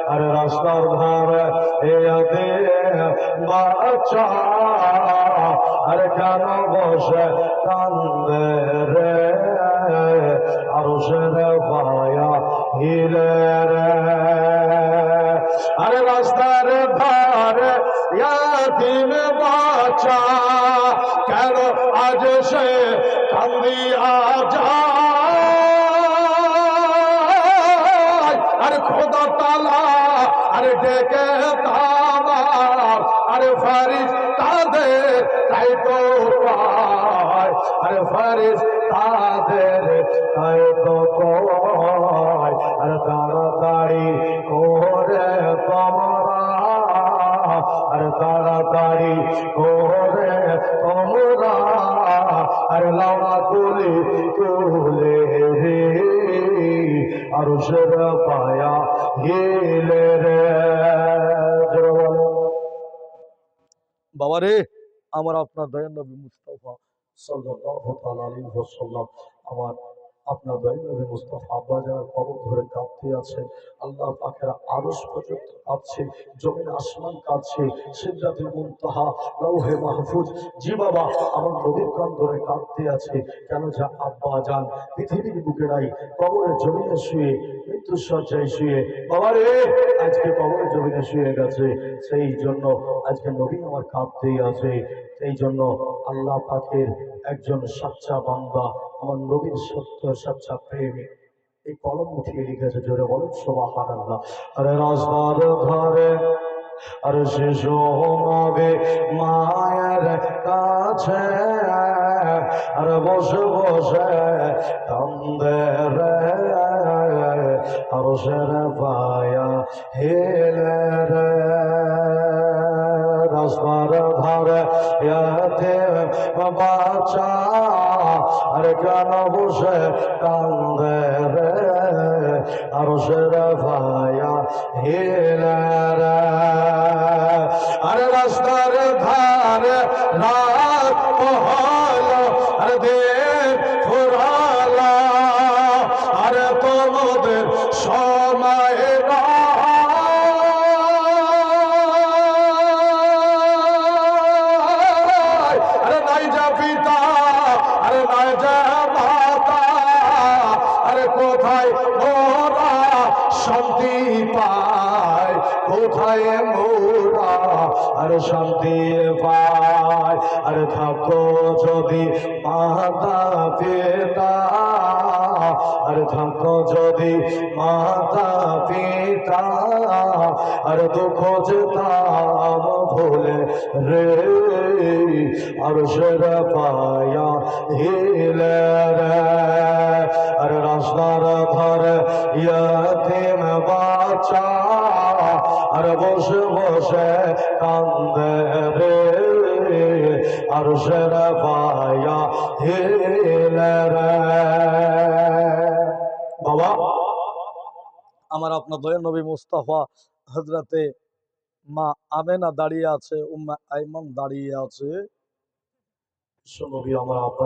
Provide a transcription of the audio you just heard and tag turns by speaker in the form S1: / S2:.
S1: আর রাস্তার ধারে এতে বাচ্চা আর কেন বসে কান্দে রে আর সেরে পায়া হিলে রে আর রাস্তার ধারে ইয়াতিম বাচ্চা কেন আজ সে কান্দিয়া যায় আর খোদা তাআলা আর ডেকে তাবার আর ফেরেশতাদের তাই তো পায় আর ফেরেশতাদের তাই তো কয় আর তাড়াতাড়ি করে তোমরা আর তাড়াতাড়ি করে তোমরা আর লাউনা তুলে তুলে রে আর সেরা পায়া হিলে রে। বাবারে আমার আপনার দয়ার নবী মুস্তাফা সাল্লাল্লাহু তাআলা আলাইহি ওয়াসাল্লাম আমার আপনার দয়ার নবী মুস্তাফা আব্বা যারা কবর ধরে কাঁদতে আছেন আল্লাহ পাকের আরশ পর্যন্ত কাঁদছে জমিন আসমান কাঁদছে সিদরাতুল মুনতাহা লৌহে মাহফুজ জি বাবা আমার নবীর কান ধরে কাঁদতে আছে কেন যা আব্বা যান পৃথিবীর বুকে নাই কবরের জমিনে শুয়ে মৃত্যুর শয্যায় শুয়ে বাবারে আজকে কবরের জমিনে শুয়ে গেছে সেই জন্য আজকে নবী আমার কাঁদতেই আছে সেই জন্য আল্লাহ পাকের একজন সচ্চা বান্দা আমার নবীর সত্য সচ্চা প্রেমী এই কলম উঠিয়ে লিখেছে জোরে বলেন সুবহানাল্লাহ। আরে রাস্তার ধারে আর শিশু নবে মায়ের কাছে আর বসে বসে কান্দে রে আর সেরে পায়া হেলে রে রাস্তার ধারে বাচ্চা আর কেন বসে কান্দে রে আর সেরে পায়া হেলে রে আরে রাস্তার ধারে রাত হলো আর দিন ফুরালো আরে তোমাদের সময় আরে নাই যা পিতা আরে নাই যা মাতা আরে কোথায় মোরা শান্তি পায় কোথায় মোরা আর শান্তি পায় আর থাকো যদি মাতা পিতা আর থাকো যদি মাতা পিতা আর দুঃখ যেতাম ভুলে রে আর সেরা পায়া হিলে রে আর রাস্তার ধারে ইয়াতিম বাচ্চা আর বসে বসে কান্দে রে আর সেরা পায়া হিলে রে। বাবা আমার আপনার দয়ার নবী মুস্তাফা হযরতে মা আমেনা দাঁড়িয়ে আছে উম্মে আইমান দাঁড়িয়ে আছে নবী আমার আব্বা